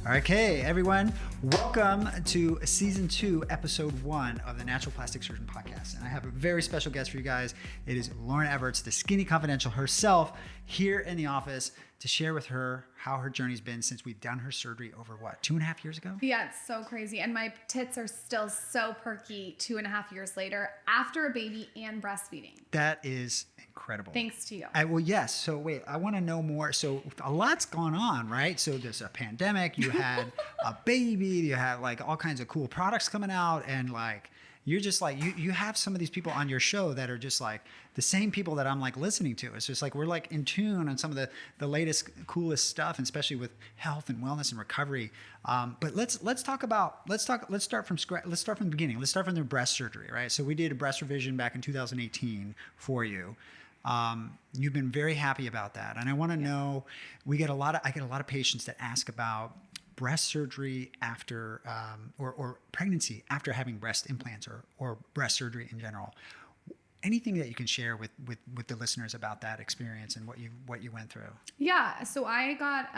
Okay, everyone, welcome to season 2, episode 1 of the Natural Plastic Surgeon podcast. And I have a very special guest for you guys. It is Lauryn Bossick, the Skinny Confidential herself, here in the office to share with her how her journey's been since we've done her surgery over 2.5 years ago? Yeah, it's so crazy. And my tits are still so perky 2.5 years later after a baby and breastfeeding. That is incredible. Thanks to you. Well, yes. So wait, I want to know more. So a lot's gone on, right? So there's a pandemic, you had a baby, you had like all kinds of cool products coming out, and like you're just like you have some of these people on your show that are just like the same people that I'm like listening to. It's just like we're like in tune on some of the latest coolest stuff, and especially with health and wellness and recovery. But let's start from scratch. Let's start from the beginning. Let's start from the breast surgery, right? So we did a breast revision back in 2018 for you. You've been very happy about that, and I want to know. I get a lot of patients that ask about breast surgery after or pregnancy after having breast implants or breast surgery in general. Anything that you can share with the listeners about that experience and what you went through? Yeah, so I got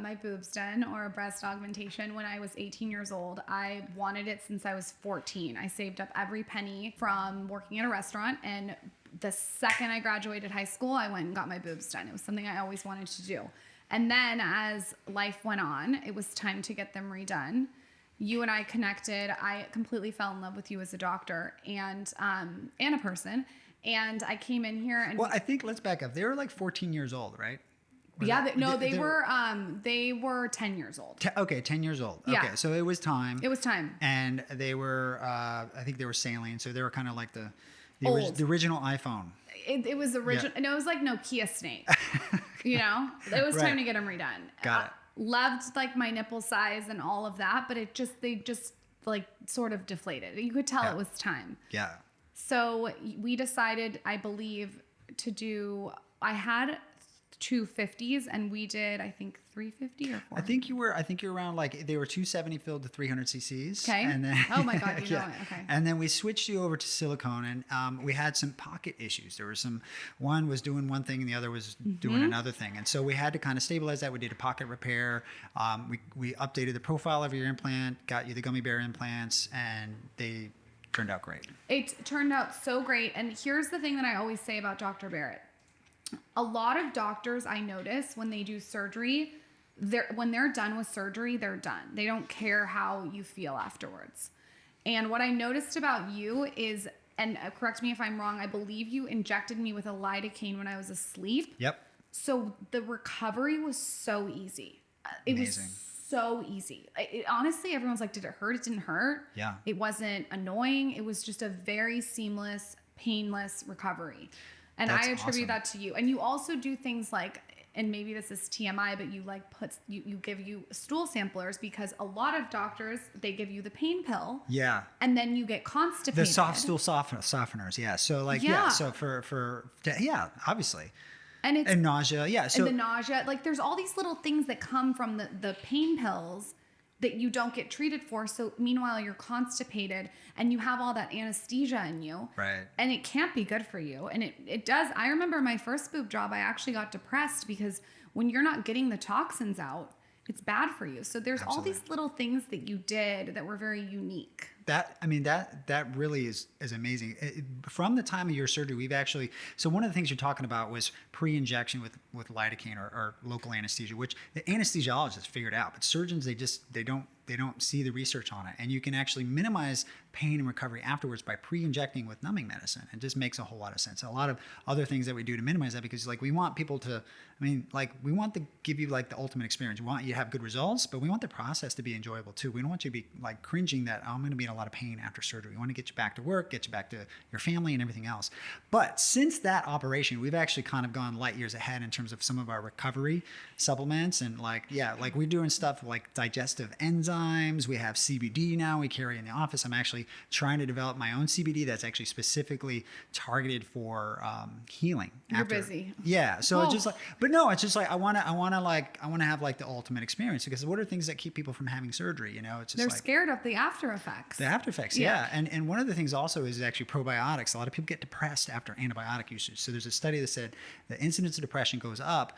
my boobs done, or a breast augmentation, when I was 18 years old. I wanted it since I was 14. I saved up every penny from working at a restaurant, and the second I graduated high school, I went and got my boobs done. It was something I always wanted to do. And then as life went on, it was time to get them redone. You and I connected. I completely fell in love with you as a doctor and a person. And I came in here and... Well, I think, let's back up. They were like 14 years old, right? They were 10 years old. 10 years old. Yeah. Okay, so it was time. It was time. And they were, I think they were sailing, so they were kind of like the original iPhone. It was original. Yeah. No, it was like Nokia Snake. You know, it was time to get them redone. Got it. Loved like my nipple size and all of that, but they just like sort of deflated. You could tell it was time. Yeah. So we decided, I believe, to do. I had 250s, and we did, I think, 350 or 400. I think you're around, like, they were 270 filled to 300 cc's. Okay. And then, oh my God, you know it. Okay. And then we switched you over to silicone, and we had some pocket issues. There was one was doing one thing and the other was doing another thing. And so we had to kind of stabilize that. We did a pocket repair. We updated the profile of your implant, got you the gummy bear implants, and they turned out great. It turned out so great. And here's the thing that I always say about Dr. Barrett. A lot of doctors, I notice, when they do surgery, when they're done with surgery, they're done. They don't care how you feel afterwards. And what I noticed about you is, and correct me if I'm wrong, I believe you injected me with a lidocaine when I was asleep. Yep. So the recovery was so easy. It Amazing. was so easy. Honestly, everyone's like, did it hurt? It didn't hurt. Yeah. It wasn't annoying. It was just a very seamless, painless recovery. And That's I attribute awesome. that to you. And you also do things like, and maybe this is TMI, but you like you give you stool samplers, because a lot of doctors, they give you the pain pill. Yeah. And then you get constipated. The soft stool softeners. Yeah. So like, so obviously. And nausea. Yeah. So and the nausea, like there's all these little things that come from the pain pills that you don't get treated for. So meanwhile, you're constipated and you have all that anesthesia in you. Right. And it can't be good for you. And it does. I remember my first boob job, I actually got depressed because when you're not getting the toxins out, it's bad for you. So there's all these little things that you did that were very unique. That really is amazing. From the time of your surgery, we've actually, so one of the things you're talking about was pre-injection with lidocaine or local anesthesia, which the anesthesiologists figured out, but surgeons, they don't see the research on it. And you can actually minimize pain and recovery afterwards by pre-injecting with numbing medicine. It just makes a whole lot of sense. A lot of other things that we do to minimize that, because like we want people to, we want to give you like the ultimate experience. We want you to have good results, but we want the process to be enjoyable too. We don't want you to be like cringing that, I'm going to be in a lot of pain after surgery. We want to get you back to work, get you back to your family and everything else. But since that operation, we've actually kind of gone light years ahead in terms of some of our recovery supplements. And like we're doing stuff like digestive enzymes. We have CBD now we carry in the office. I'm actually trying to develop my own CBD that's actually specifically targeted for healing. You're busy. Yeah. So it's just like, but no, it's just like, I want to have like the ultimate experience, because what are things that keep people from having surgery? You know, it's just they're scared of the after effects. The after effects. Yeah. And one of the things also is actually probiotics. A lot of people get depressed after antibiotic usage. So there's a study that said the incidence of depression goes up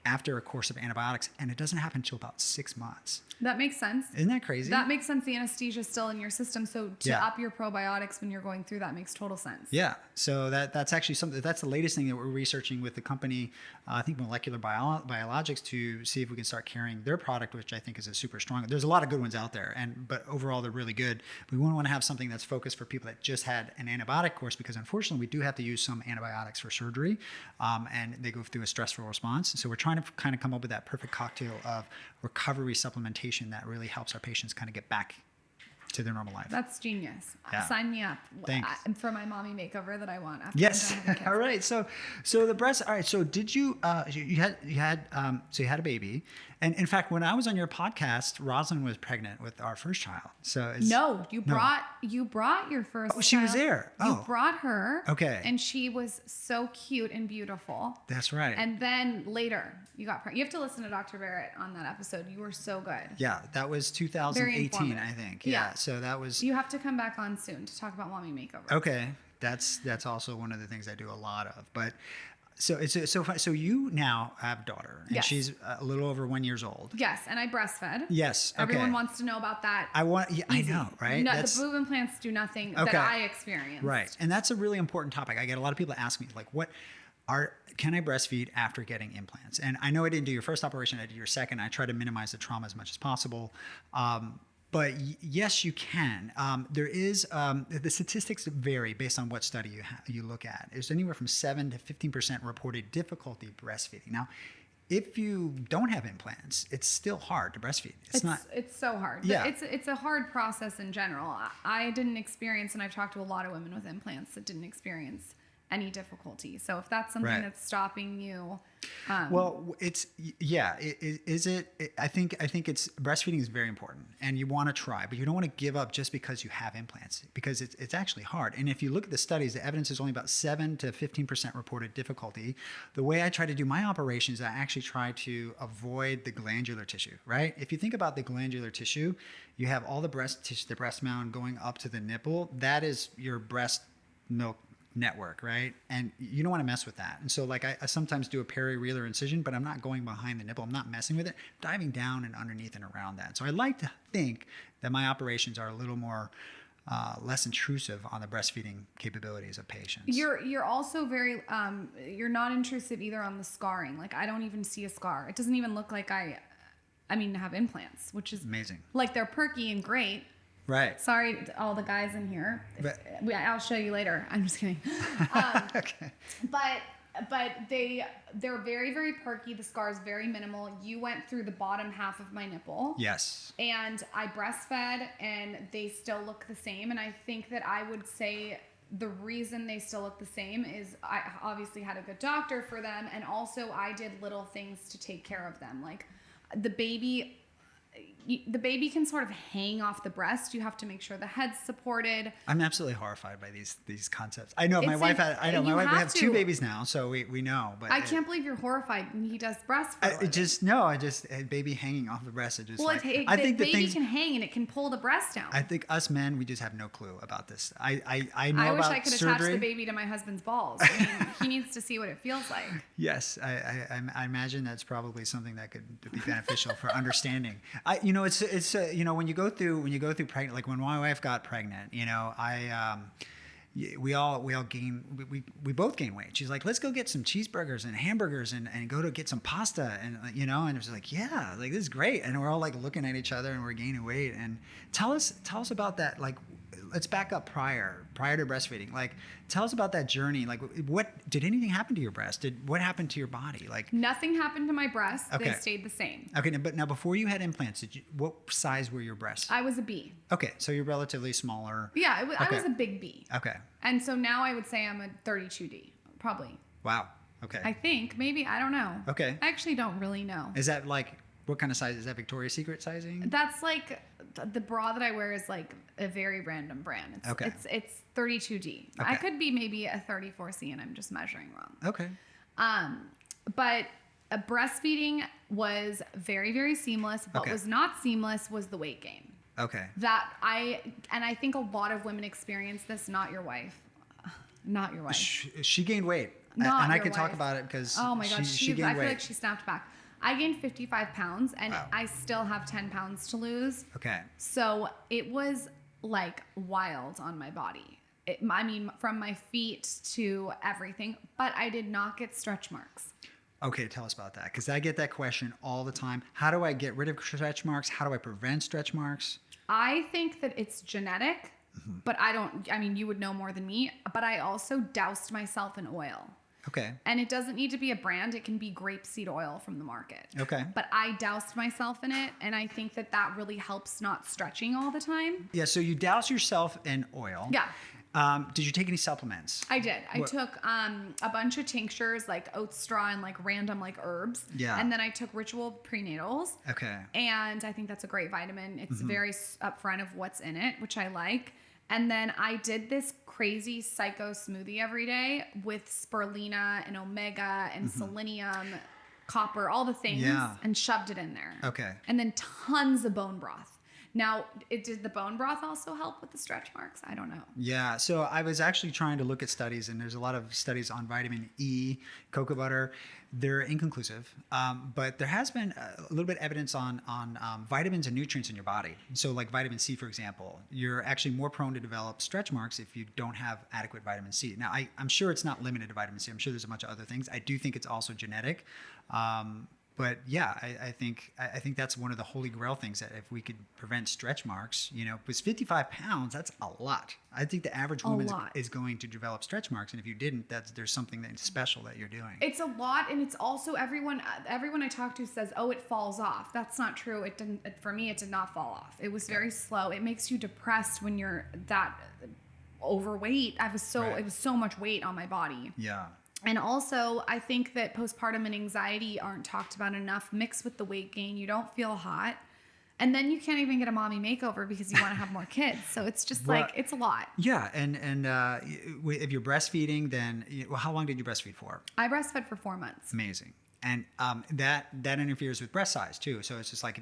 after a course of antibiotics, and it doesn't happen until about 6 months. That makes sense. Isn't that crazy? That makes sense. The anesthesia is still in your system. So to Yeah. up your probiotics when you're going through that makes total sense. Yeah. So that's actually something, that's the latest thing that we're researching with the company, I think Molecular Biologics, to see if we can start carrying their product, which I think is a super strong. There's a lot of good ones out there, but overall they're really good. We want to have something that's focused for people that just had an antibiotic course, because unfortunately we do have to use some antibiotics for surgery, and they go through a stressful response. So we're trying to kind of come up with that perfect cocktail of recovery supplementation that really helps our patients kind of get back to their normal life. That's genius. Yeah. Sign me up. Thanks. For my mommy makeover that I want after Yes. I'm done having kids. All right. So the breast. All right. So did you? You had a baby, and in fact, when I was on your podcast, Rosalind was pregnant with our first child. So No, you brought your first. Oh, she was child. there. You Oh. brought her. Okay. And she was so cute and beautiful. That's right. And then later you got pregnant. You have to listen to Dr. Barrett on that episode. You were so good. Yeah, that was Very 2018, informative. I think. Yeah. So that was. You have to come back on soon to talk about mommy makeover. Okay, that's also one of the things I do a lot of. But so it's so fun. So you now have a daughter, and Yes. she's a little over 1 year old. Yes, and I breastfed. Yes. Okay. Everyone wants to know about that. I want. Yeah, I Easy. know, right? No, the boob implants do nothing Okay. that I experienced. Right. And that's a really important topic. I get a lot of people ask me, like, can I breastfeed after getting implants? And I know I didn't do your first operation, I did your second. I try to minimize the trauma as much as possible. But yes, you can. There is, the statistics vary based on what study you look at. There's anywhere from 7 to 15% reported difficulty breastfeeding. Now, if you don't have implants, it's still hard to breastfeed. It's so hard. Yeah. It's a hard process in general. I didn't experience, and I've talked to a lot of women with implants that didn't experience any difficulty. So if that's something Right. that's stopping you, Well, it's is it? I think it's breastfeeding is very important, and you want to try, but you don't want to give up just because you have implants, because it's actually hard. And if you look at the studies, the evidence is only about 7 to 15% reported difficulty. The way I try to do my operations, I actually try to avoid the glandular tissue. Right? If you think about the glandular tissue, you have all the breast tissue, the breast mound going up to the nipple. That is your breast milk network, right? And you don't want to mess with that. And so like I sometimes do a perirelar incision, but I'm not going behind the nipple. I'm not messing with it, diving down and underneath and around that. So I like to think that my operations are a little more less intrusive on the breastfeeding capabilities of patients. you're also very you're not intrusive either on the scarring. Like I don't even see a scar. It doesn't even look like I have implants, which is amazing. like they're perky and great. Right. Sorry to all the guys in here. I'll show you later. I'm just kidding. Okay. But they're very, very perky. The scar is very minimal. You went through the bottom half of my nipple. Yes. And I breastfed, and they still look the same. And I think that I would say the reason they still look the same is I obviously had a good doctor for them, and also I did little things to take care of them. Like the baby can sort of hang off the breast. You have to make sure the head's supported. I'm absolutely horrified by these concepts. I know my It's wife like- had. I know you my wife. We have have 2 to. babies now, so we know. But I can't believe you're horrified when he does breast. For a living. I just a baby hanging off the breast. It just Well, like, the I think the baby things. can hang and it can pull the breast down. I think us men, we just have no clue about this. I know I about wish I could surgery. attach the baby to my husband's balls. I mean, he needs to see what it feels like. Yes, I imagine that's probably something that could be beneficial for understanding. It's when you go through pregnant, like when my wife got pregnant, we both gain weight. She's like, let's go get some cheeseburgers and hamburgers and go to get some pasta and and it was like, yeah, like this is great. And we're all like looking at each other and we're gaining weight. And tell us about that. Like, let's back up prior to breastfeeding. Like, tell us about that journey. Like, what did anything happen to your breast? What happened to your body? Like, Nothing happened to my breasts. Okay. They stayed the same. okay, but now before you had implants, what size were your breasts? I was a B. Okay, so you're relatively smaller. Yeah, I Okay. was a big B. Okay. And so now I would say I'm a 32D, probably. Wow. Okay. I think, maybe, I don't know. Okay. I actually don't really know. Is that like, what kind of size? Is that Victoria's Secret sizing? That's like, the bra that I wear is like a very random brand. Okay. It's 32D. I Okay. could be maybe a 34C and I'm just measuring wrong. Okay. But breastfeeding was very, very seamless. What Okay. was not seamless was the weight gain. Okay. And I think a lot of women experience this, not your wife. Not your wife. She gained weight. Not and I your could talk wife. about it because Oh my God, she gained I feel weight. like she snapped back. I gained 55 pounds and Wow. I still have 10 pounds to lose. Okay. So it was like wild on my body. I mean, from my feet to everything, but I did not get stretch marks. Okay, tell us about that, because I get that question all the time. How do I get rid of stretch marks? How do I prevent stretch marks? I think that it's genetic, but I mean, you would know more than me, but I also doused myself in oil. Okay. And it doesn't need to be a brand. It can be grapeseed oil from the market. Okay. But I doused myself in it, and I think that that really helps not stretching all the time. Yeah, so you douse yourself in oil. Yeah. Did you take any supplements? I did. I What- took a bunch of tinctures, like oat straw and like random like herbs. Yeah. And then I took Ritual prenatals. Okay. And I think that's a great vitamin. It's very upfront of what's in it, which I like. And then I did this crazy psycho smoothie every day with spirulina and omega and selenium, copper, all the things, Yeah. and shoved it in there. Okay. And then tons of bone broth. Now, did the bone broth also help with the stretch marks? I don't know. Yeah, so I was actually trying to look at studies, and there's a lot of studies on vitamin E, cocoa butter. They're inconclusive, but there has been a little bit of evidence on vitamins and nutrients in your body. So like vitamin C, for example, you're actually more prone to develop stretch marks if you don't have adequate vitamin C. Now, I'm sure it's not limited to vitamin C. I'm sure there's a bunch of other things. I do think it's also genetic. But yeah, I think that's one of the holy grail things, that if we could prevent stretch marks, because 55 pounds, that's a lot. I think the average woman is going to develop stretch marks, and if you didn't, there's something that's special that you're doing. It's a lot, and it's also everyone I talk to says, "Oh, it falls off." That's not true. It didn't. For me, it did not fall off. It was very slow. It makes you depressed when you're that overweight. It was so much weight on my body. Yeah. And also, I think that postpartum and anxiety aren't talked about enough. Mixed with the weight gain, you don't feel hot. And then you can't even get a mommy makeover because you want to have more kids. So it's just it's a lot. Yeah. And if you're breastfeeding, then how long did you breastfeed for? I breastfed for 4 months. Amazing. And that interferes with breast size too. So it's just like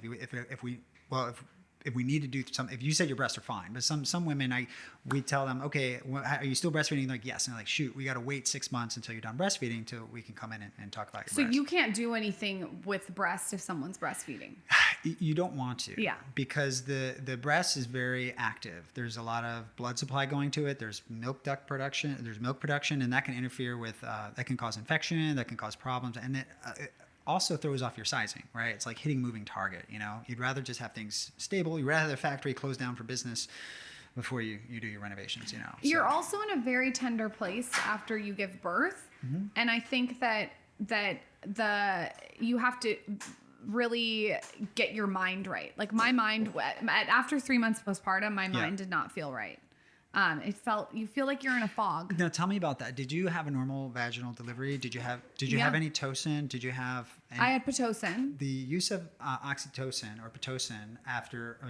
if we need to do some, if you said your breasts are fine, but some women, we tell them, okay, are you still breastfeeding? They're like, yes. And they're like, shoot, we got to wait 6 months until you're done breastfeeding till we can come in and talk about your breasts. So you can't do anything with breast if someone's breastfeeding. You don't want to. Yeah. Because the breast is very active. There's a lot of blood supply going to it. There's milk production, and that can interfere with, that can cause infection, that can cause problems. And it also throws off your sizing, right? It's like hitting moving target, You'd rather just have things stable. You'd rather the factory close down for business before you do your renovations, You're also in a very tender place after you give birth. Mm-hmm. And I think that you have to really get your mind right. Like my mind, after 3 months postpartum, my mind did not feel right. You feel like you're in a fog. Now tell me about that. Did you have a normal vaginal delivery? Did you have any Tocin? Did you have I had Pitocin. The use of oxytocin or Pitocin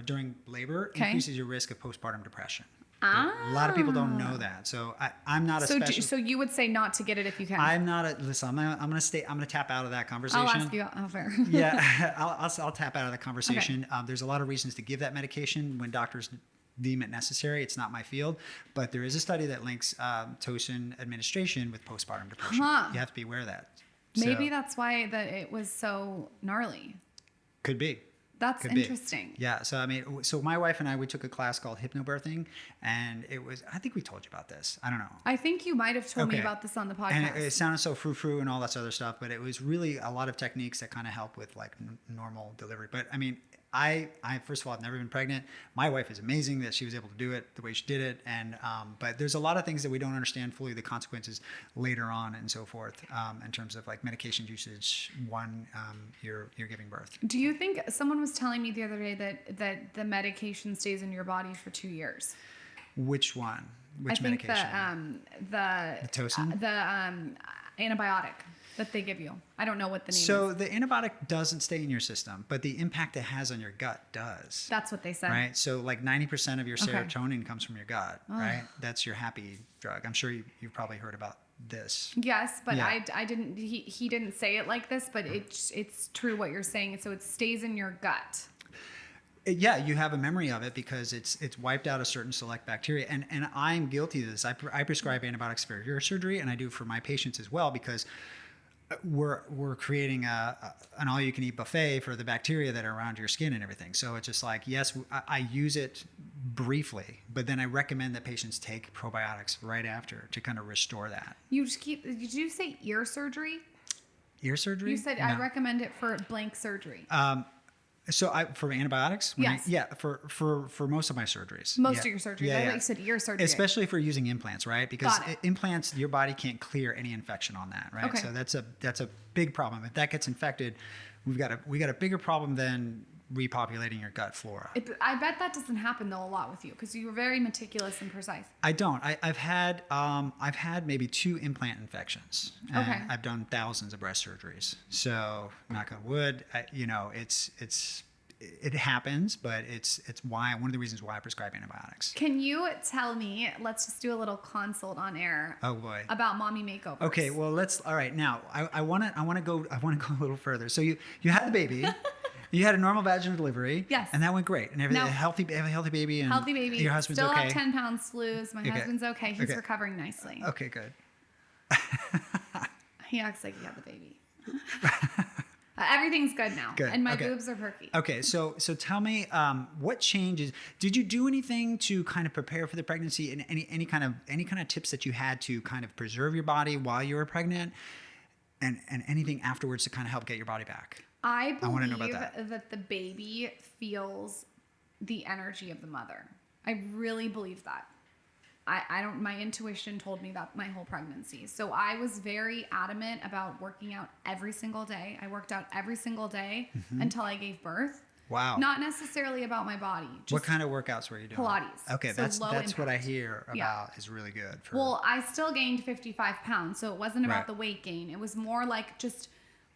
during labor increases your risk of postpartum depression. A lot of people don't know that. So I'm not a specialist. So you would say not to get it if you can. I'm gonna tap out of that conversation. I'll ask you fair. Yeah, I'll tap out of that conversation. Okay. There's a lot of reasons to give that medication when doctors deem it necessary. It's not my field, but there is a study that links Tocin administration with postpartum depression. You have to be aware of that. Maybe that's why it was so gnarly. Could be. That's interesting. Yeah. So my wife and I, we took a class called hypnobirthing, and it was, I think we told you about this. I don't know. I think you might have told me about this on the podcast. And it sounded so frou-frou and all that other stuff, but it was really a lot of techniques that kind of help with like normal delivery. But I mean, I first of all, I've never been pregnant. My wife is amazing that she was able to do it the way she did it. And, but there's a lot of things that we don't understand fully, the consequences later on and so forth, in terms of like medication usage, you're giving birth. Do you think, someone was telling me the other day that the medication stays in your body for 2 years? Which one? Which medication? I think the Tocin? The antibiotic that they give you. I don't know what the name is. So the antibiotic doesn't stay in your system, but the impact it has on your gut does. That's what they said. Right? So like 90% of your serotonin comes from your gut, right? That's your happy drug. I'm sure you've probably heard about this. Yes, but I didn't, he didn't say it like this, but it's true what you're saying. So it stays in your gut. Yeah, you have a memory of it because it's wiped out a certain select bacteria, and I'm guilty of this. I prescribe antibiotics for ear surgery, and I do for my patients as well because we're creating an all-you-can-eat buffet for the bacteria that are around your skin and everything. So it's just like, yes, I use it briefly, but then I recommend that patients take probiotics right after to kind of restore that. Did you say ear surgery? Ear surgery? You said No. I recommend it for blank surgery. So for antibiotics? Yes. For most of my surgeries. Most of your surgeries. Yeah, I yeah. thought you said ear surgery. Especially for using implants, right? Because Got it. implants, your body can't clear any infection on that, right? Okay. So that's a big problem. If that gets infected, we got a bigger problem than repopulating your gut flora. I bet that doesn't happen though a lot with you because you were very meticulous and precise. I don't. I've had maybe 2 implant infections. And Okay. I've done thousands of breast surgeries. So knock on wood, it happens, but it's one of the reasons why I prescribe antibiotics. Can you tell me? Let's just do a little consult on air. Oh boy. About mommy makeovers. Okay. Well, all right. Now I want to go a little further. So you had the baby. You had a normal vaginal delivery. Yes. And that went great. And everything, No. a healthy baby. And Healthy baby. Your husband's Still okay. have 10 pounds to lose. My husband's okay. He's Okay. recovering nicely. Okay, good. He acts like he had the baby. Everything's good now. Good. And my Okay. boobs are perky. Okay, so tell me, what changes? Did you do anything to kind of prepare for the pregnancy, and any kind of tips that you had to kind of preserve your body while you were pregnant, and anything afterwards to kind of help get your body back? I wanna know believe about that the baby feels the energy of the mother. I really believe that. I don't, my intuition told me that my whole pregnancy. So I was very adamant about working out every single day. I worked out every single day until I gave birth. Wow. Not necessarily about my body. Just What kind of workouts were you doing? Pilates. Okay, So that's low what I impact. hear about Yeah. is really good. For, Well, I still gained 55 pounds, so it wasn't about Right. the weight gain. It was more like just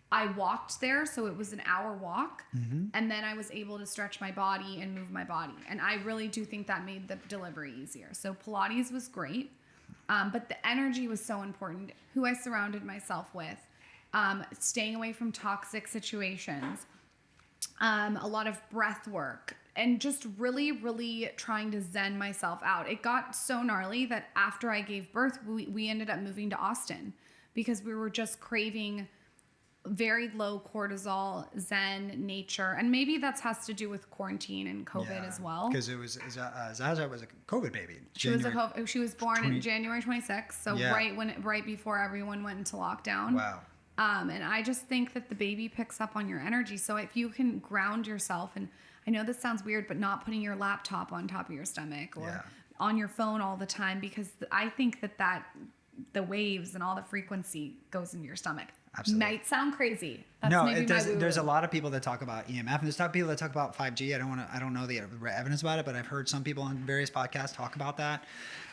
I walked there, so it was an hour walk, and then I was able to stretch my body and move my body. And I really do think that made the delivery easier. So Pilates was great, but the energy was so important. Who I surrounded myself with, staying away from toxic situations, a lot of breath work, and just really, really trying to zen myself out. It got so gnarly that after I gave birth, we ended up moving to Austin because we were just craving very low cortisol, zen nature. And maybe that has to do with quarantine and COVID as well. Because Zaza was a COVID baby. She was born in January 26th. So Yeah. right before everyone went into lockdown. Wow. And I just think that the baby picks up on your energy. So if you can ground yourself, and I know this sounds weird, but not putting your laptop on top of your stomach or on your phone all the time, because I think that the waves and all the frequency goes into your stomach. Absolutely. Might sound crazy. That's No, maybe it does. my woo-woo. There's a lot of people that talk about EMF, and there's people that talk about 5G. I don't know the evidence about it, but I've heard some people on various podcasts talk about that.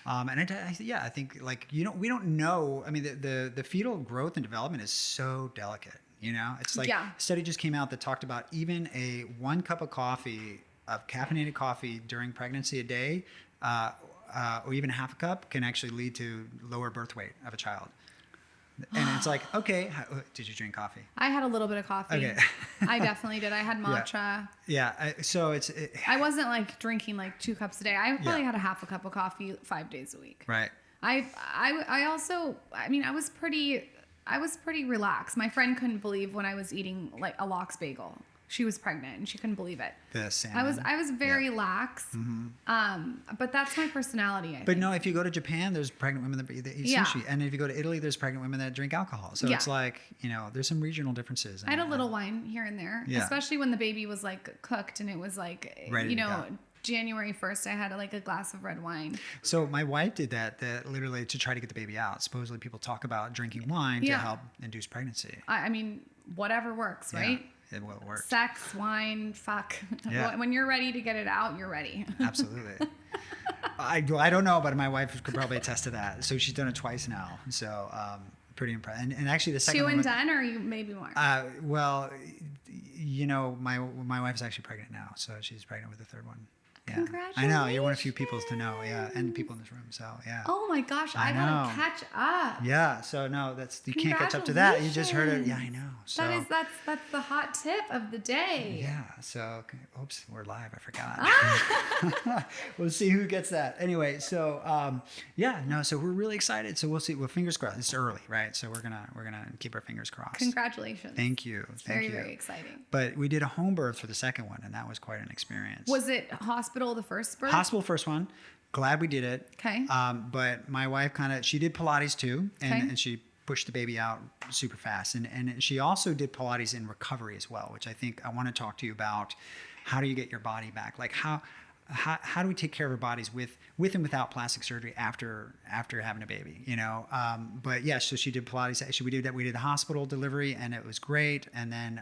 And I think like we don't know. I mean, the fetal growth and development is so delicate. It's like a study just came out that talked about even a 1 cup of coffee, of caffeinated coffee during pregnancy a day, or even half a cup, can actually lead to lower birth weight of a child. And it's like, okay, did you drink coffee? I had a little bit of coffee. Okay. I definitely did. I had matcha. Yeah. So I wasn't like drinking like 2 cups a day. I probably had a half a cup of coffee 5 days a week. Right. I also, I mean, I was pretty relaxed. My friend couldn't believe when I was eating like a lox bagel. She was pregnant and she couldn't believe it. The salmon. I was very lax. But that's my personality, I think. But no, if you go to Japan, there's pregnant women that eat sushi. And if you go to Italy, there's pregnant women that drink alcohol. So it's like, there's some regional differences. I had a little wine here and there, especially when the baby was like cooked and it was like, Ready to go. January 1st, I had like a glass of red wine. So my wife did that literally to try to get the baby out. Supposedly people talk about drinking wine to help induce pregnancy. I mean, whatever works, right? It will work. Sex, wine, fuck. Yeah. When you're ready to get it out, you're ready. Absolutely. I don't know, but my wife could probably attest to that. So she's done it twice now. So pretty impressed. And actually the second 2 one. and done, or you maybe more? Well, my wife's actually pregnant now. So she's pregnant with the third one. Yeah. Congratulations. I know. You're one of the few people to know. Yeah. And people in this room. So, yeah. Oh my gosh. I gotta catch up. Yeah. So, no, you can't catch up to that. You just heard it. Yeah, I know. So, That's the hot tip of the day. Yeah. So, oops, we're live. I forgot. We'll see who gets that. Anyway, so, so we're really excited. So we'll see. Well, fingers crossed. It's early, right? So we're gonna keep our fingers crossed. Congratulations. Thank you. Very, very exciting. But we did a home birth for the second one, and that was quite an experience. Was it hospital the first birth? Hospital first one. Glad we did it. Okay. But my wife she did Pilates too, and, Okay. she pushed the baby out super fast. And she also did Pilates in recovery as well, which I want to talk to you about. How do you get your body back? Like how do we take care of our bodies with and without plastic surgery after having a baby, you know? But yeah, so she did Pilates. Actually, we did the hospital delivery, and it was great. And then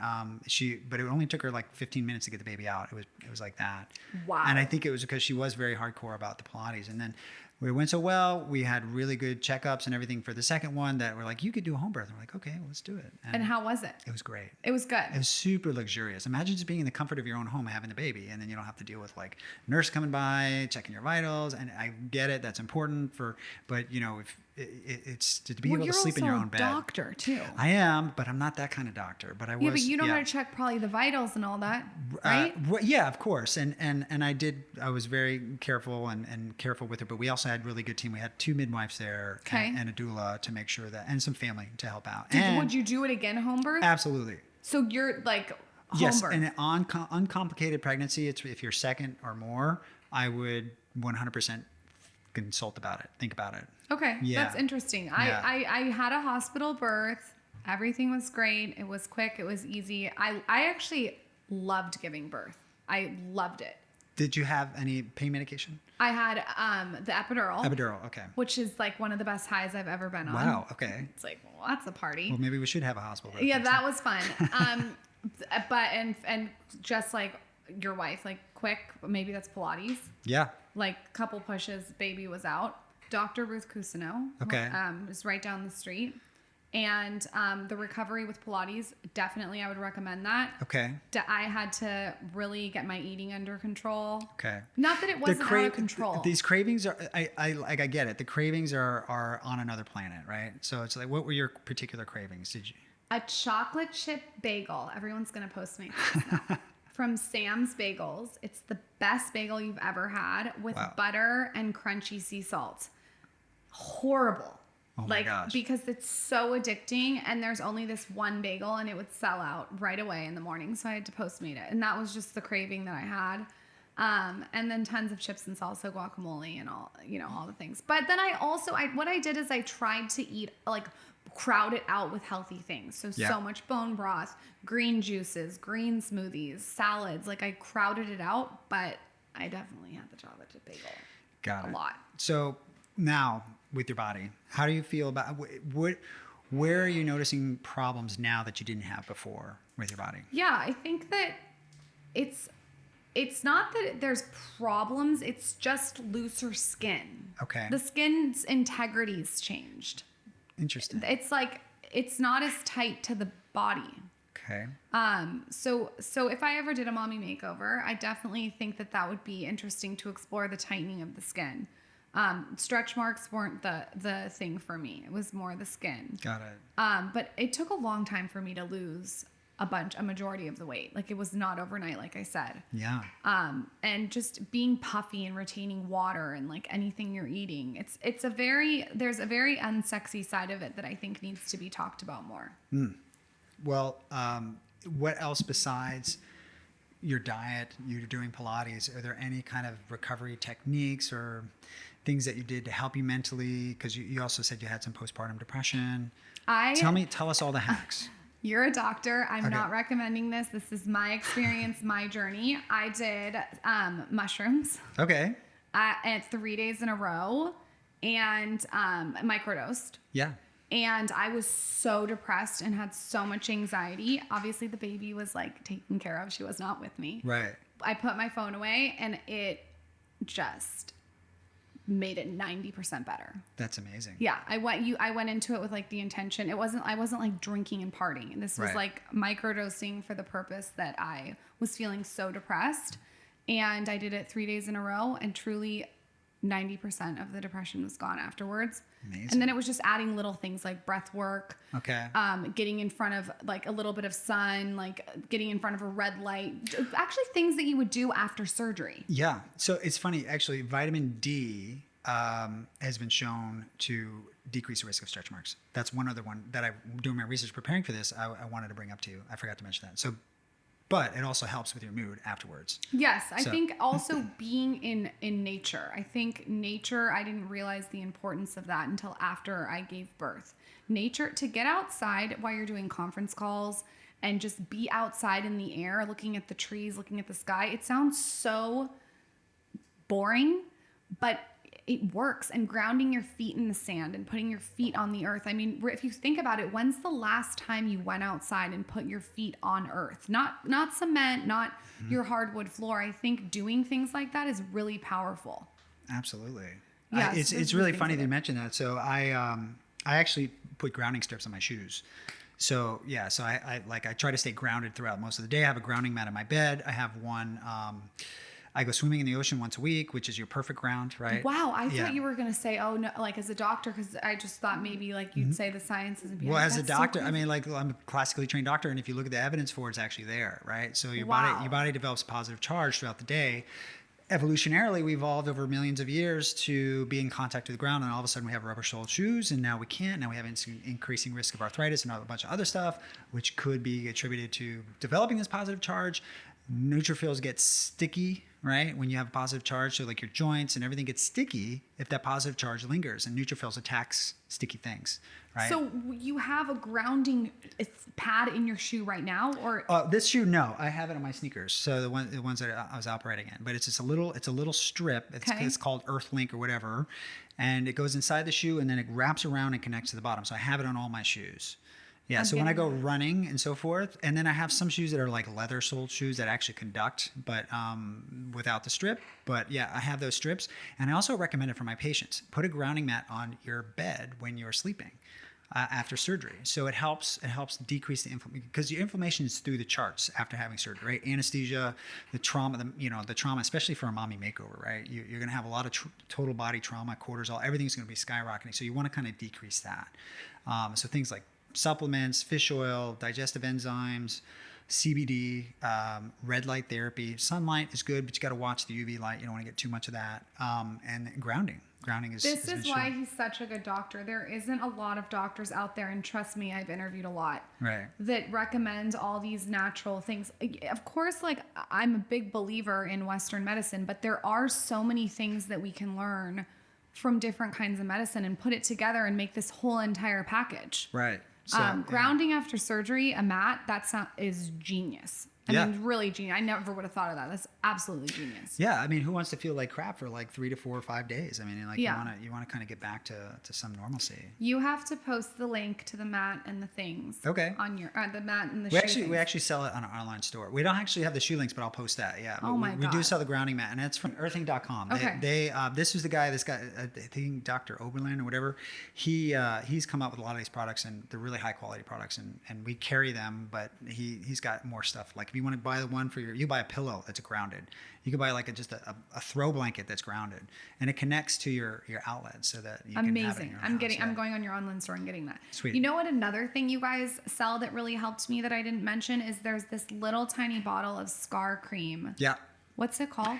but it only took her like 15 minutes to get the baby out. It was like that. Wow. And I think it was because she was very hardcore about the Pilates. And then it went so well. We had really good checkups and everything for the second one that were like, you could do a home birth. And we're like, okay, let's do it. And how was it? It was great. It was good. It was super luxurious. Imagine just being in the comfort of your own home, having the baby, and then you don't have to deal with like nurse coming by, checking your vitals. And I get it. That's important but you know, if it's to be able to sleep in your own bed. You're also a doctor too. I am, but I'm not that kind of doctor. But I was. Yeah, but you know how to check probably the vitals and all that, right? Yeah, of course. And I was very careful and careful with her. But we also had a really good team. We had 2 midwives there and a doula to make sure that, and some family to help out. Would you do it again, home birth? Absolutely. So you're like home yes, birth. and uncomplicated pregnancy. If you're second or more, I would 100% consult about it. Think about it. Okay, Yeah. that's interesting. Yeah. I had a hospital birth. Everything was great. It was quick. It was easy. I actually loved giving birth. I loved it. Did you have any pain medication? I had the epidural. Epidural, okay. Which is like one of the best highs I've ever been on. Wow, okay. It's like, well, that's a party. Well, maybe we should have a hospital birth. Yeah, that was fun. And just like your wife, like quick, maybe that's Pilates. Yeah. Like couple pushes, baby was out. Dr. Ruth Cousineau. Okay. Is right down the street. And the recovery with Pilates, definitely I would recommend that. Okay. I had to really get my eating under control. Okay. Not that it wasn't out of control. These cravings are, I get it. The cravings are on another planet, right? So it's like, what were your particular cravings? Did you? A chocolate chip bagel. Everyone's going to post me this now. From Sam's Bagels. It's the best bagel you've ever had with butter and crunchy sea salt. Horrible. Oh my gosh. Because it's so addicting, and there's only this one bagel, and it would sell out right away in the morning. So I had to Postmate it. And that was just the craving that I had. And then tons of chips and salsa, guacamole, and all the things. But then what I did is I tried to eat, like, crowd it out with healthy things. So much bone broth, green juices, green smoothies, salads. Like, I crowded it out, but I definitely had the chocolate chip bagel. Got it. A lot. So now with your body, how do you feel about where are you noticing problems now that you didn't have before with your body? Yeah, I think that it's not that there's problems. It's just looser skin. Okay. The skin's integrity's changed. Interesting. It's like, it's not as tight to the body. Okay. So if I ever did a mommy makeover, I definitely think that would be interesting to explore the tightening of the skin. Stretch marks weren't the thing for me. It was more the skin. Got it. But it took a long time for me to lose a majority of the weight. Like, it was not overnight, like I said. Yeah. And just being puffy and retaining water and like anything you're eating. There's a very unsexy side of it that I think needs to be talked about more. Well, what else besides your diet, you're doing Pilates, are there any kind of recovery techniques or things that you did to help you mentally? Because you also said you had some postpartum depression. Tell us all the hacks. You're a doctor. I'm not recommending this. This is my experience, my journey. I did mushrooms. Okay. And 3 days in a row, and microdosed. Yeah. And I was so depressed and had so much anxiety. Obviously, the baby was like taken care of. She was not with me. Right. I put my phone away, and it just made it 90% better. That's amazing. Yeah, I went into it with like the intention. I wasn't like drinking and partying. This was like microdosing for the purpose that I was feeling so depressed. And I did it 3 days in a row, and truly 90% of the depression was gone afterwards. Amazing. And then it was just adding little things like breath work, Okay. getting in front of like a little bit of sun, like getting in front of a red light, actually things that you would do after surgery. Yeah. So it's funny, actually, vitamin D has been shown to decrease the risk of stretch marks. That's one other one that I, doing my research preparing for this, I wanted to bring up to you. I forgot to mention that. So, but it also helps with your mood afterwards. Yes, I think also being in nature. I think nature, I didn't realize the importance of that until after I gave birth. Nature, to get outside while you're doing conference calls and just be outside in the air, looking at the trees, looking at the sky. It sounds so boring, but it works. And grounding your feet in the sand and putting your feet on the earth. I mean, if you think about it, when's the last time you went outside and put your feet on earth? Not cement, not your hardwood floor. I think doing things like that is really powerful. Absolutely. Yeah, It's really funny that you mentioned that. So I actually put grounding strips on my shoes. So yeah, so I try to stay grounded throughout most of the day. I have a grounding mat in my bed. I have one. I go swimming in the ocean once a week, which is your perfect ground, right? Wow, I thought you were gonna say, oh no, like as a doctor, because I just thought maybe like you'd say the science isn't. Well, as a doctor, I mean, like I'm a classically trained doctor, and if you look at the evidence for it, it's actually there, right? So your body develops positive charge throughout the day. Evolutionarily, we evolved over millions of years to be in contact with the ground, and all of a sudden we have rubber-soled shoes, and now we can't. Now we have increasing risk of arthritis and a bunch of other stuff, which could be attributed to developing this positive charge. Neutrophils get sticky, right? When you have a positive charge, so like your joints and everything gets sticky if that positive charge lingers, and neutrophils attacks sticky things, right? So you have a grounding pad in your shoe right now, or this shoe? No, I have it on my sneakers. So the ones that I was operating in, but it's just a little strip. It's called Earth Link or whatever, and it goes inside the shoe and then it wraps around and connects to the bottom. So I have it on all my shoes. Yeah, so when I go running and so forth, and then I have some shoes that are like leather-soled shoes that actually conduct, but without the strip. But yeah, I have those strips, and I also recommend it for my patients. Put a grounding mat on your bed when you're sleeping after surgery. So it helps decrease the inflammation, because your inflammation is through the charts after having surgery, right? Anesthesia, the trauma, the trauma, especially for a mommy makeover, right? You're going to have a lot of total body trauma, cortisol, everything's going to be skyrocketing. So you want to kind of decrease that. So things like supplements, fish oil, digestive enzymes, CBD, red light therapy. Sunlight is good, but you got to watch the UV light. You don't want to get too much of that. And grounding. Grounding is. This is why he's such a good doctor. There isn't a lot of doctors out there, and trust me, I've interviewed a lot. Right. That recommend all these natural things. Of course, like I'm a big believer in Western medicine, but there are so many things that we can learn from different kinds of medicine and put it together and make this whole entire package. Right. So, grounding after surgery, a mat, is genius. I mean, really genius. I never would have thought of that. That's absolutely genius. Yeah, I mean, who wants to feel like crap for like 3 to 4 or 5 days? I mean, like you want to kind of get back to some normalcy. You have to post the link to the mat and the things. Okay. On your the mat and the we actually sell it on our online store. We don't actually have the shoe links, but I'll post that. Yeah. Oh my God. We do sell the grounding mat, and it's from earthing.com. Okay. This was the guy. This guy, I think Dr. Oberlin or whatever. He's come up with a lot of these products, and they're really high quality products, and we carry them. But he's got more stuff. Like if you want to buy the one you buy a pillow that's grounded. You can buy like just a throw blanket that's grounded, and it connects to your outlet so that you can have it in your house. I'm going on your online store and getting that. Sweet. You know what? Another thing you guys sell that really helped me that I didn't mention is there's this little tiny bottle of scar cream. Yeah. What's it called?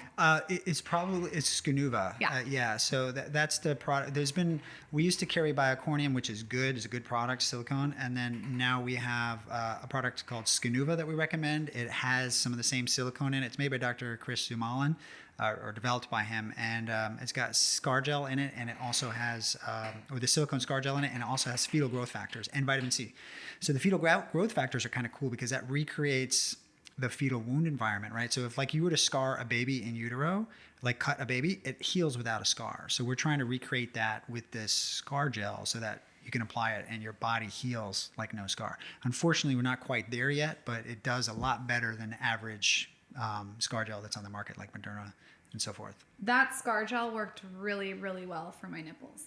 It's Skinuva. Yeah. So that's the product. We used to carry Biocornium, which is good. It's a good product, silicone. And then now we have a product called Skinuva that we recommend. It has some of the same silicone in it. It's made by Dr. Chris Zumalin, or developed by him. And it's got scar gel in it. And it also has, or the silicone scar gel in it. And it also has fetal growth factors and vitamin C. So the fetal growth factors are kind of cool because that recreates the fetal wound environment, right? So if like you were to scar a baby in utero, like cut a baby, it heals without a scar. So we're trying to recreate that with this scar gel so that you can apply it and your body heals like no scar. Unfortunately, we're not quite there yet, but it does a lot better than average scar gel that's on the market, like Moderna and so forth. That scar gel worked really, really well for my nipples.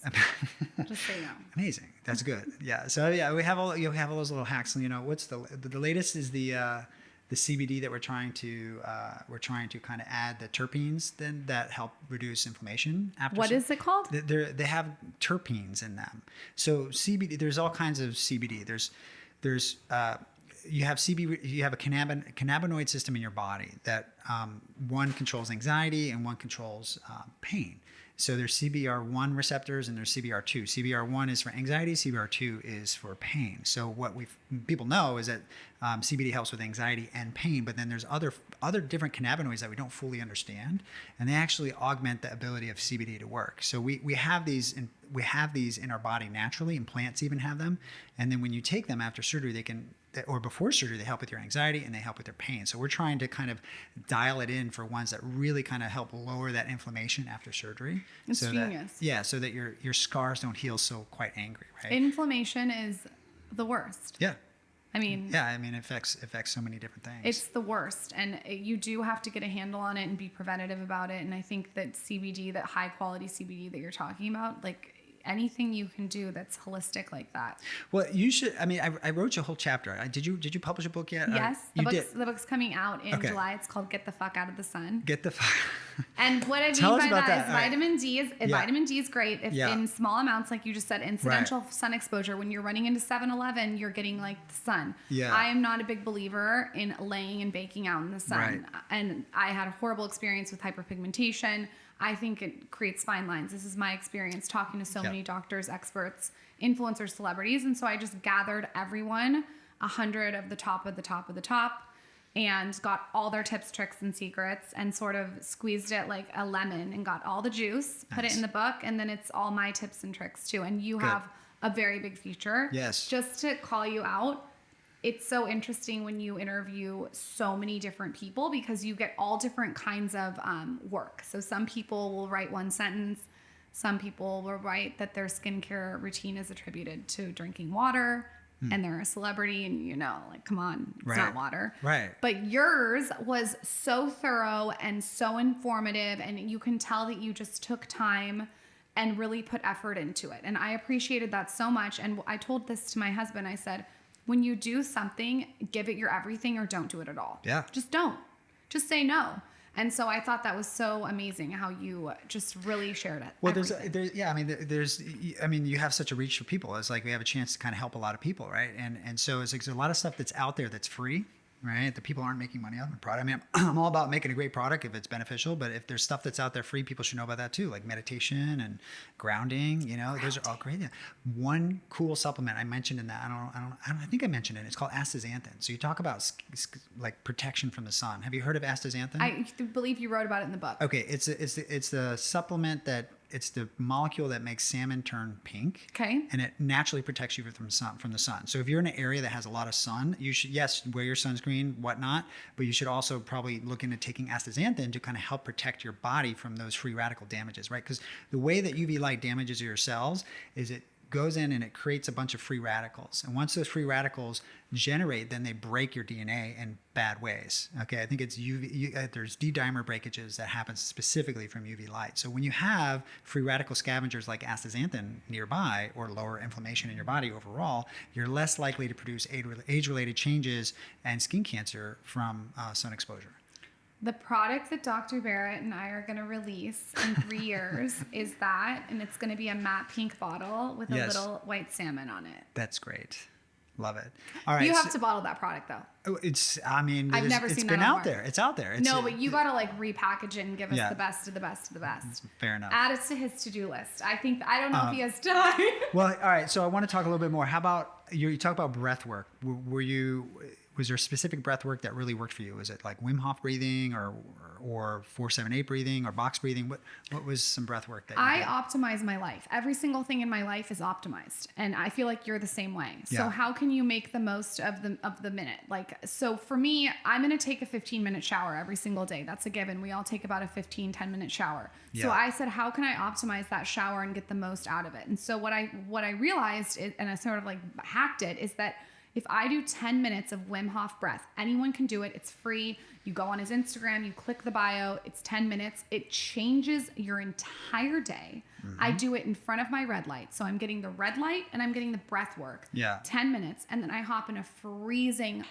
Just so you know. Amazing. That's good. Yeah. So yeah, we have all those little hacks. You know, what's the latest is the the CBD that we're trying to kind of add the terpenes then that help reduce inflammation after. What is it called? They have terpenes in them. So CBD, there's all kinds of CBD. There's you have CBD, you have a cannabinoid system in your body that one controls anxiety and one controls pain. So there's CBR1 receptors and there's CBR2. CBR1 is for anxiety, CBR2 is for pain. So what people know is that CBD helps with anxiety and pain, but then there's other different cannabinoids that we don't fully understand, and they actually augment the ability of CBD to work. So we have these in our body naturally, and plants even have them. And then when you take them after surgery, or before surgery, they help with your anxiety and they help with your pain. So we're trying to kind of dial it in for ones that really kind of help lower that inflammation after surgery. It's genius. So that your scars don't heal so quite angry, right? Inflammation is the worst. Yeah. I mean, it affects so many different things. It's the worst, and you do have to get a handle on it and be preventative about it. And I think that CBD, that high quality CBD that you're talking about, like anything you can do that's holistic like that. Well, you should. I mean, I wrote you a whole chapter. Did you publish a book yet? Yes, the book's coming out in July. It's called "Get the Fuck Out of the Sun." Get the fuck. And what I mean by that is vitamin D is vitamin D is great if in small amounts, like you just said, incidental sun exposure. When you're running into 7-Eleven, you're getting like the sun. Yeah. I am not a big believer in laying and baking out in the sun. Right. And I had a horrible experience with hyperpigmentation. I think it creates fine lines. This is my experience talking to so many doctors, experts, influencers, celebrities. And so I just gathered everyone, 100 of the top of the top of the top, and got all their tips, tricks, and secrets, and sort of squeezed it like a lemon and got all the juice, put it in the book, and then it's all my tips and tricks too. And you have a very big feature. Yes. Just to call you out, it's so interesting when you interview so many different people because you get all different kinds of work. So some people will write one sentence. Some people will write that their skincare routine is attributed to drinking water. And they're a celebrity, and like, come on, it's not water. Right. But yours was so thorough and so informative, and you can tell that you just took time and really put effort into it. And I appreciated that so much. And I told this to my husband. I said, when you do something, give it your everything or don't do it at all. Yeah. Just don't. Just say no. And so I thought that was so amazing how you just really shared it. Well, you have such a reach for people. It's like we have a chance to kind of help a lot of people, right? And so it's like there's a lot of stuff that's out there that's free, right? The people aren't making money on the product. I mean, I'm all about making a great product if it's beneficial, but if there's stuff that's out there free, people should know about that too, like meditation and grounding. Those are all great. Yeah. One cool supplement I mentioned in that, I think I mentioned it. It's called astaxanthin. So you talk about like protection from the sun. Have you heard of astaxanthin? I believe you wrote about it in the book. Okay, it's the supplement that. It's the molecule that makes salmon turn pink. Okay. And it naturally protects you from the sun. So if you're in an area that has a lot of sun, you should, wear your sunscreen, whatnot, but you should also probably look into taking astaxanthin to kind of help protect your body from those free radical damages, right? Because the way that UV light damages your cells is it goes in and it creates a bunch of free radicals. And once those free radicals generate, then they break your DNA in bad ways. Okay, I think it's there's D-dimer breakages that happen specifically from UV light. So when you have free radical scavengers like astaxanthin nearby or lower inflammation in your body overall, you're less likely to produce age-related changes and skin cancer from sun exposure. The product that Dr. Barrett and I are going to release in 3 years is that, and it's going to be a matte pink bottle with a little white salmon on it. That's great. Love it. All right. You have to bottle that product though. I've never seen that out there. It's out there. But you got to like repackage it and give us the best of the best of the best. Fair enough. Add us to his to-do list. I don't know if he has time. Well, all right. So I want to talk a little bit more. How about you talk about breath work? Was there specific breath work that really worked for you? Was it like Wim Hof breathing or 4-7-8 breathing or box breathing? What was some breath work that you did? I optimize my life. Every single thing in my life is optimized, and I feel like you're the same way. So how can you make the most of the minute? Like, so for me, I'm going to take a 15-minute shower every single day. That's a given. We all take about a 10-minute shower. Yeah. So I said, how can I optimize that shower and get the most out of it? And so what I realized is, and I sort of like hacked it, is that If I do 10 minutes of Wim Hof breath, anyone can do it. It's free. You go on his Instagram, you click the bio, it's 10 minutes. It changes your entire day. I do it in front of my red light. So I'm getting the red light and I'm getting the breath work. Yeah. 10 minutes. And then I hop in a freezing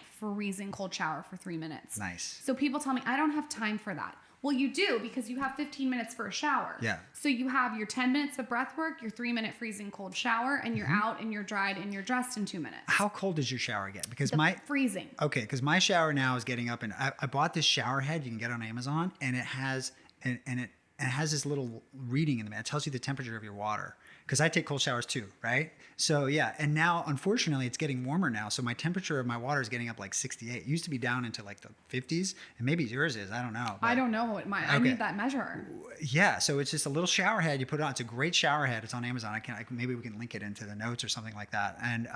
cold shower for 3 minutes. Nice. So people tell me, I don't have time for that. Well, you do, because you have 15 minutes for a shower. Yeah. So you have your 10 minutes of breath work, your 3-minute freezing cold shower, and you're out and you're dried and you're dressed in 2 minutes. How cold does your shower get? Because freezing. Okay, because my shower now is getting up, and I bought this shower head you can get on Amazon, and it has it has this little reading in the It tells you the temperature of your water. Because I take cold showers too, right? So yeah, and now unfortunately it's getting warmer now. So my temperature of my water is getting up like 68. It used to be down into like the 50s, and maybe yours is. I don't know. I don't know what I need that measure. Yeah, so it's just a little shower head. You put it on. It's a great shower head. It's on Amazon. Maybe we can link it into the notes or something like that. And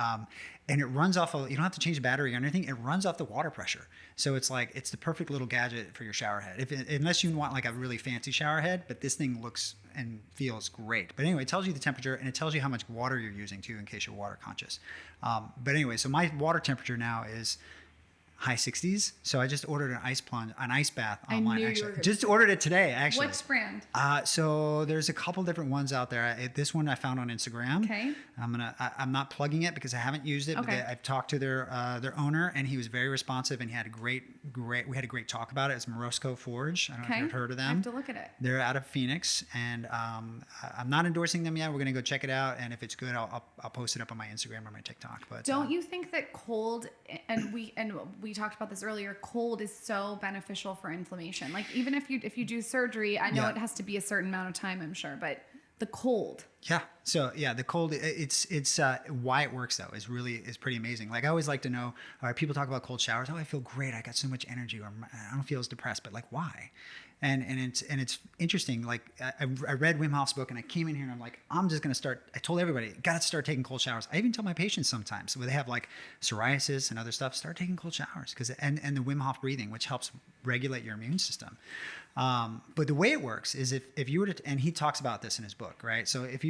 it runs off of. You don't have to change the battery or anything. It runs off the water pressure. So it's the perfect little gadget for your shower head. Unless you want like a really fancy shower head, but this thing looks and feels great. But anyway, it tells you the temperature, and it tells you how much water you're using too, in case you're water conscious. But anyway, so my water temperature now is high 60s. So I just ordered an ice bath online. I knew actually, you were just ordered it today. Actually, which brand? So there's a couple different ones out there. This one I found on Instagram. Okay. I'm not plugging it because I haven't used it. Okay. But I've talked to their owner, and he was very responsive, and he had a great. We had a great talk about it. It's Morosco Forge. I don't know if you've heard of them. I have to look at it. They're out of Phoenix, and I'm not endorsing them yet. We're gonna go check it out, and if it's good, I'll post it up on my Instagram or my TikTok. But don't you think that cold and we talked about this earlier, cold is so beneficial for inflammation? Like even if you do surgery, I know it has to be a certain amount of time, I'm sure, but the cold. Yeah. So yeah, the cold, it's why it works though is pretty amazing. Like I always like to know, all right, people talk about cold showers. Oh, I feel great. I got so much energy, or I don't feel as depressed, but like why? And it's interesting. Like I read Wim Hof's book, and I came in here and I'm like, I'm just going to start. I told everybody, got to start taking cold showers. I even tell my patients sometimes where they have like psoriasis and other stuff, start taking cold showers and the Wim Hof breathing, which helps regulate your immune system. But the way it works is if you were to, and he talks about this in his book, right? So did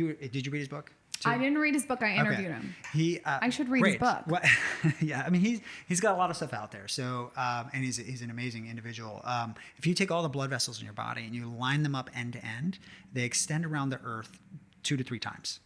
you read his book? I didn't read his book. I interviewed him. I should read his book. Well, yeah, I mean he's got a lot of stuff out there. So and he's an amazing individual. If you take all the blood vessels in your body and you line them up end to end, they extend around the earth 2 to 3 times.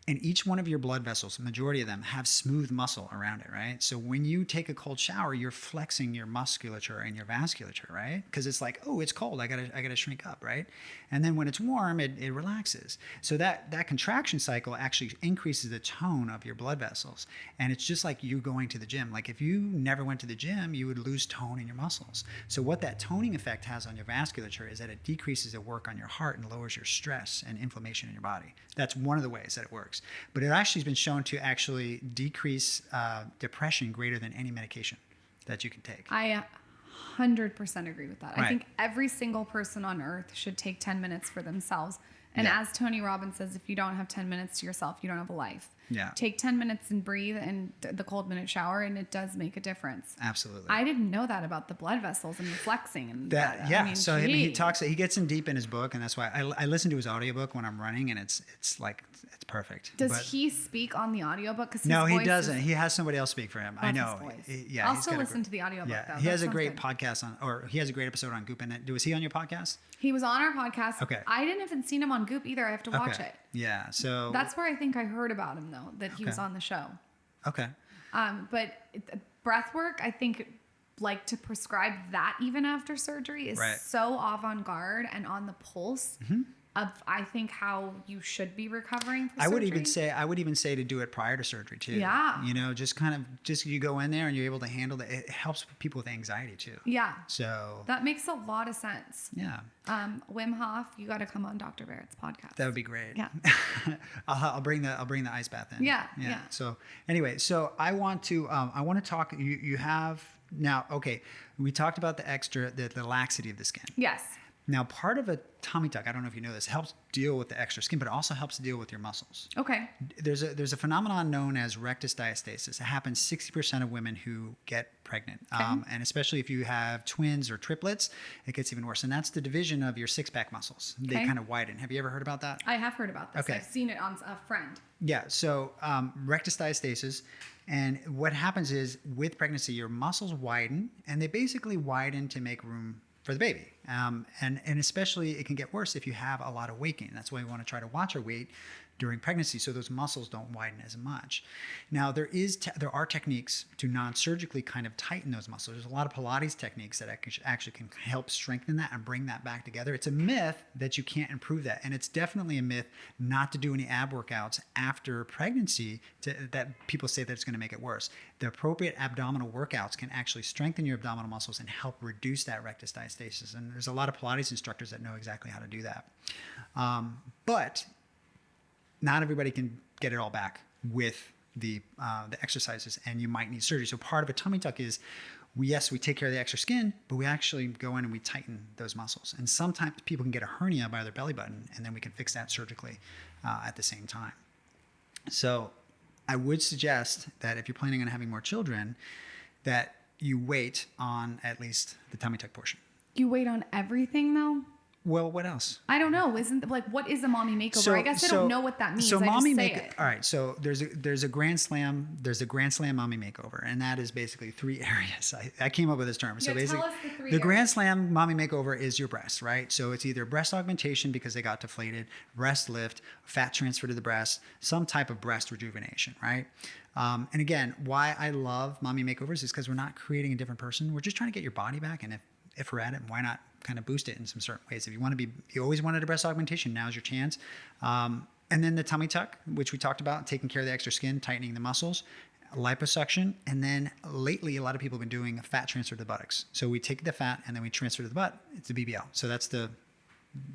And each one of your blood vessels, majority of them, have smooth muscle around it, right? So when you take a cold shower, you're flexing your musculature and your vasculature, right? Because it's like, oh, it's cold, I gotta shrink up, right? And then when it's warm, it relaxes. So that contraction cycle actually increases the tone of your blood vessels. And it's just like you going to the gym. Like if you never went to the gym, you would lose tone in your muscles. So what that toning effect has on your vasculature is that it decreases the work on your heart and lowers your stress and inflammation in your body. That's one of the ways that it works. But it actually has been shown to actually decrease depression greater than any medication that you can take. I 100% agree with that. Right. I think every single person on earth should take 10 minutes for themselves. And as Tony Robbins says, if you don't have 10 minutes to yourself, you don't have a life. Yeah. Take 10 minutes and breathe in the cold minute shower, and it does make a difference. Absolutely. I didn't know that about the blood vessels and the flexing and that. Yeah. I mean, so he gets in deep in his book, and that's why I listen to his audiobook when I'm running, and it's perfect. Does he speak on the audiobook? No, he doesn't. He has somebody else speak for him. I know. I'll still listen to the audiobook though. He has a great podcast he has a great episode on Goop. And was he on your podcast? He was on our podcast. Okay. I didn't even seen him on Goop either. I have to watch it. Yeah. So that's where I think I heard about him though, that he was on the show. Okay. But breath work, I think, like to prescribe that even after surgery is so avant-garde and on the pulse of, I think, how you should be recovering from surgery. I would even say to do it prior to surgery too. Yeah. You know, just you go in there and you're able to handle it. It helps people with anxiety too. Yeah. So that makes a lot of sense. Yeah. Wim Hof, you got to come on Dr.Barretts podcast. That would be great. Yeah. I'll bring the ice bath in. Yeah. So anyway, I want to talk. You have now. Okay, we talked about the laxity of the skin. Yes. Now, part of a tummy tuck, I don't know if you know this, helps deal with the extra skin, but it also helps deal with your muscles. Okay. There's a phenomenon known as rectus diastasis. It happens 60% of women who get pregnant. Okay. And especially if you have twins or triplets, it gets even worse. And that's the division of your six-pack muscles. They Okay. kind of widen. Have you ever heard about that? I have heard about this. Okay. I've seen it on a friend. Yeah. So rectus diastasis. And what happens is with pregnancy, your muscles widen, and they basically widen to make room for the baby. And especially it can get worse if you have a lot of weight gain. That's why we want to try to watch our weight during pregnancy so those muscles don't widen as much. Now, there are techniques to non-surgically kind of tighten those muscles. There's a lot of Pilates techniques that actually can help strengthen that and bring that back together. It's a myth that you can't improve that. And it's definitely a myth not to do any ab workouts after pregnancy that people say that it's going to make it worse. The appropriate abdominal workouts can actually strengthen your abdominal muscles and help reduce that rectus diastasis. And there's a lot of Pilates instructors that know exactly how to do that. But not everybody can get it all back with the exercises, and you might need surgery. So part of a tummy tuck is, we take care of the extra skin, but we actually go in and we tighten those muscles. And sometimes people can get a hernia by their belly button, and then we can fix that surgically at the same time. So I would suggest that if you're planning on having more children, that you wait on at least the tummy tuck portion. You wait on everything though? Well, what else? I don't know. What is a mommy makeover? I guess I don't know what that means. So mommy it. All right. So there's a grand slam mommy makeover, and that is basically 3 areas. I came up with this term. So basically, tell us the 3 the grand areas. slam mommy makeover is your breast, right? So it's either breast augmentation because they got deflated, breast lift, fat transfer to the breast, some type of breast rejuvenation, right? And again, why I love mommy makeovers is because we're not creating a different person. We're just trying to get your body back, and if we're at it, why not kind of boost it in some certain ways? If you always wanted a breast augmentation, now's your chance. And then the tummy tuck, which we talked about, taking care of the extra skin, tightening the muscles, liposuction. And then lately, a lot of people have been doing a fat transfer to the buttocks. So we take the fat and then we transfer to the butt. It's a BBL. So that's the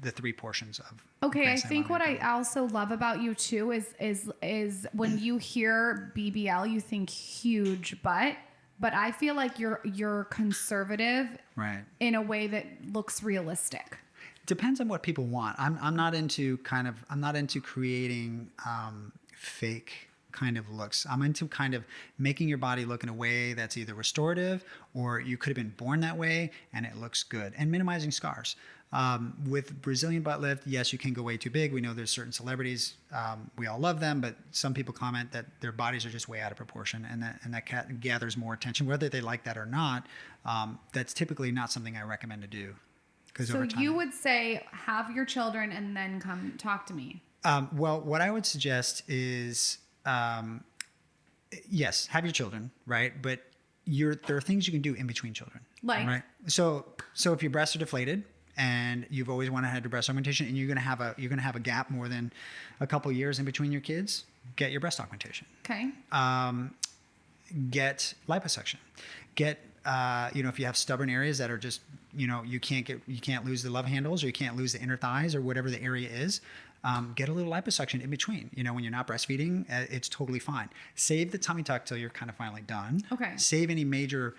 3 portions of. Okay, I think what I also love about you too is when you hear BBL, you think huge butt. But I feel like you're conservative, right, in a way that looks realistic. Depends on what people want. I'm not into creating fake kind of looks. I'm into kind of making your body look in a way that's either restorative or you could have been born that way and it looks good, and minimizing scars. With Brazilian butt lift, yes, you can go way too big. We know there's certain celebrities, we all love them, but some people comment that their bodies are just way out of proportion, and that gathers more attention, whether they like that or not. That's typically not something I recommend to do. So you would say have your children and then come talk to me. Well, what I would suggest is, yes, have your children, right? But there are things you can do in between children, right? So if your breasts are deflated, and you've always wanted to have breast augmentation, and you're gonna have a gap more than a couple years in between your kids, get your breast augmentation. Okay. Get liposuction. Get if you have stubborn areas that are just you can't lose the love handles, or you can't lose the inner thighs, or whatever the area is. Get a little liposuction in between. When you're not breastfeeding, it's totally fine. Save the tummy tuck till you're kind of finally done. Okay. Save any major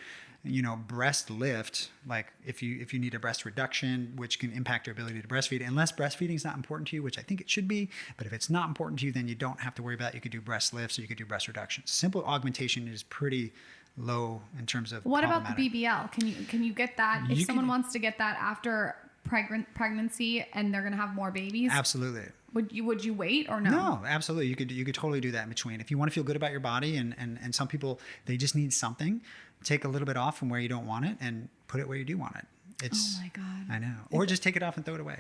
breast lift, like if you need a breast reduction, which can impact your ability to breastfeed, unless breastfeeding is not important to you, which I think it should be. But if it's not important to you, then you don't have to worry about it. You could do breast lifts, or you could do breast reductions. Simple augmentation is pretty low in terms of. What about the BBL? Can you get that if someone wants to get that after pregnancy and they're gonna have more babies? Absolutely. Would you wait or no? No, absolutely. You could totally do that in between. If you want to feel good about your body, and some people, they just need something, take a little bit off from where you don't want it and put it where you do want it. Oh my God. I know. Or just take it off and throw it away.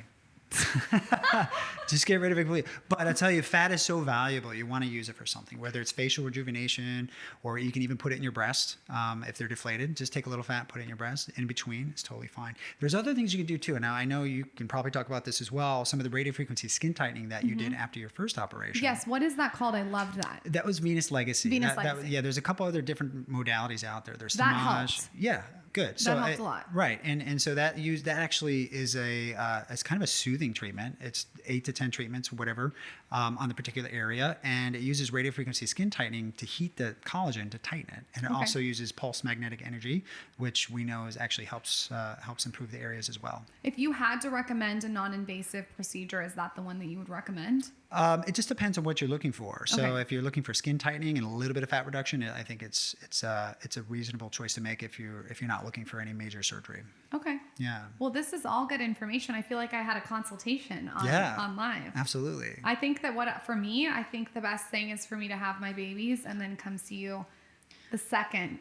Just get rid of it completely. But I tell you, fat is so valuable. You want to use it for something, whether it's facial rejuvenation, or you can even put it in your breast. If they're deflated, just take a little fat, put it in your breast. In between, it's totally fine. There's other things you can do too. Now, I know you can probably talk about this as well. Some of the radiofrequency skin tightening that you did after your first operation. Yes. What is that called? I loved that. That was Venus Legacy. Legacy. Yeah, there's a couple other different modalities out there. There's that Samaj. helped. Yeah. Good. That helped a lot. Right. And so that actually is it's kind of a soothing treatment. It's 8 to 10 treatments, whatever, on the particular area. And it uses radio frequency skin tightening to heat the collagen to tighten it. And it also uses pulse magnetic energy, which we know actually helps improve the areas as well. If you had to recommend a non-invasive procedure, is that the one that you would recommend? It just depends on what you're looking for. So if you're looking for skin tightening and a little bit of fat reduction, I think it's a reasonable choice to make if you're not looking for any major surgery. Okay. Yeah. Well, this is all good information. I feel like I had a consultation on live. Absolutely. I think that for me, I think the best thing is for me to have my babies and then come see you the second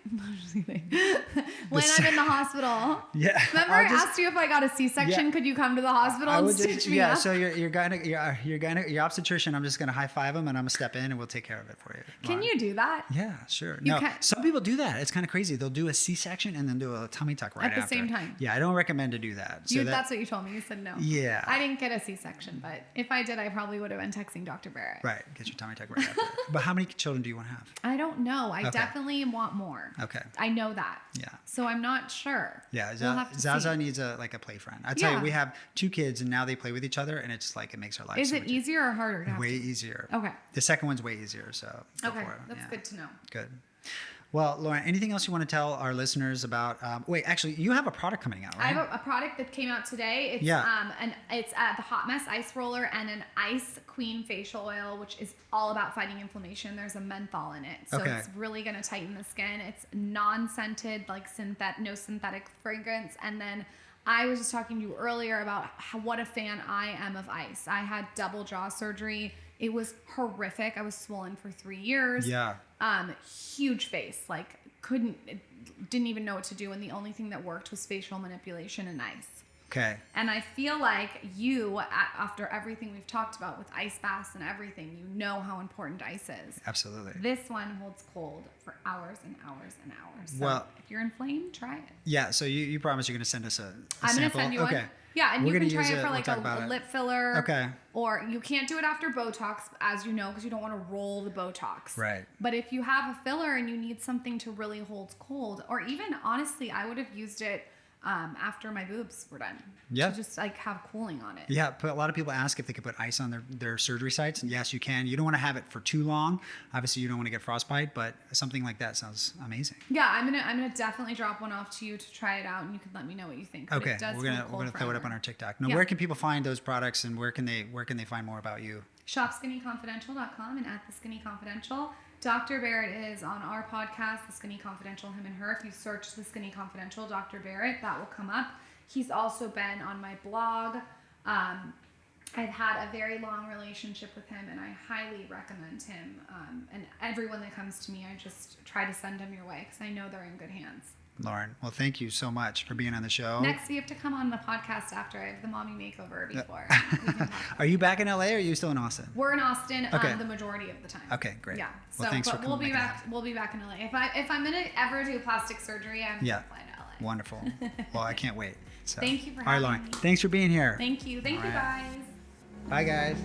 when I'm in the hospital. Yeah. Remember I asked you if I got a C-section, could you come to the hospital and stitch me up? So your obstetrician, I'm just going to high five him and I'm going to step in and we'll take care of it for you. Can you do that? Yeah, sure. No, some people do that. It's kind of crazy. They'll do a C-section and then do a tummy tuck right after. At the same time. Yeah, I don't recommend to do that. That's what you told me. You said no. Yeah. I didn't get a C-section, but if I did, I probably would have been texting Dr. Barrett. Right. Get your tummy tuck right after. But how many children do you want to have? I don't know. I definitely want more. Okay. I know that. Yeah. So I'm not sure. Yeah. We'll Zaza needs a play friend. I tell you, we have 2 kids and now they play with each other and it's like it makes our life. Is it easier or harder to have? Way easier. Okay. The second one's way easier. So. Okay. That's good to know. Good. Well, Lauryn, anything else you want to tell our listeners about? Wait, actually, you have a product coming out, right? I have a product that came out today. It's it's the Hot Mess Ice Roller and an Ice Queen facial oil, which is all about fighting inflammation. There's a menthol in it, so it's really going to tighten the skin. It's non-scented, like no synthetic fragrance. And then I was just talking to you earlier about what a fan I am of ice. I had double jaw surgery. It was horrific. I was swollen for 3 years. Yeah. Huge face, like didn't even know what to do. And the only thing that worked was facial manipulation and ice. Okay. And I feel like after everything we've talked about with ice baths and everything, you know how important ice is. Absolutely. This one holds cold for hours and hours and hours. So well, if you're inflamed, try it. Yeah. So you promise you're going to send us a I'm sample? going to send you one. Yeah, and you can try it for like a lip filler. Okay. Or you can't do it after Botox, as you know, because you don't want to roll the Botox. Right. But if you have a filler and you need something to really hold cold, or even honestly, I would have used it after my boobs were done. Yeah. To just like have cooling on it. Yeah, but a lot of people ask if they could put ice on their surgery sites. And yes, you can. You don't want to have it for too long. Obviously, you don't want to get frostbite, but something like that sounds amazing. Yeah, I'm gonna definitely drop one off to you to try it out, and you can let me know what you think. But Okay, we're gonna throw it up on our TikTok. Now, where can people find those products, and where can they find more about you? ShopSkinnyConfidential.com and @TheSkinnyConfidential. Dr. Barrett is on our podcast, The Skinny Confidential, him and her. If you search The Skinny Confidential, Dr. Barrett, that will come up. He's also been on my blog. I've had a very long relationship with him, and I highly recommend him. And everyone that comes to me, I just try to send them your way because I know they're in good hands. Lauryn, well, thank you so much for being on the show. Next, we have to come on the podcast after I have the mommy makeover before. Are you back in LA or are you still in Austin? We're in Austin the majority of the time. Okay, great. Yeah. Well, thanks for we'll be back. We'll be back in LA. If I'm gonna ever do plastic surgery, I'm gonna fly to LA. Wonderful. Well, I can't wait. So. Thank you for having me. All right, Lauryn. Thanks for being here. Thank you. Thank you, guys. Bye, guys.